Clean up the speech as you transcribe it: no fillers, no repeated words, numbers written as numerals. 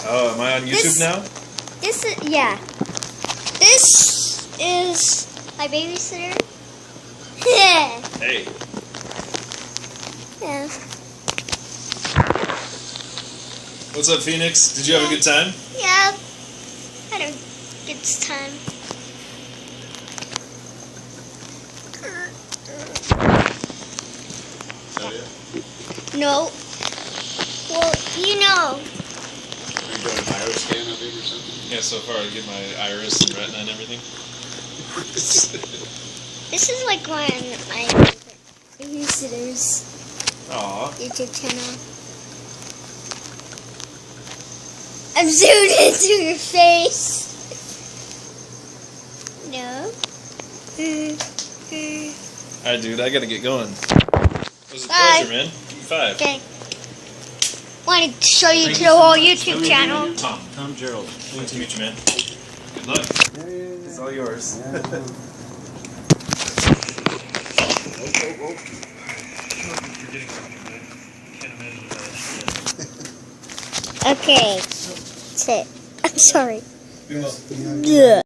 Oh, am I on YouTube now? This is, yeah. This is my babysitter. Yeah. Hey. Yeah. What's up, Phoenix? Did you have a good time? Yeah. Had a good time. Oh, yeah. No. Well, you know. Are you doing an iris scan of him or something? Yeah, so far I get my iris and retina and everything. This is like one of my favorite babysitters Aw. YouTube channel. I'm zoomed into your face. No. Alright, dude, I gotta get going. It was a Bye. pleasure, man. 5. Okay. Wanted to show you to the whole YouTube channel. Tom Gerald. Nice to meet you, man. Good luck. It's all yours. Okay. That's it. I'm sorry. Yeah.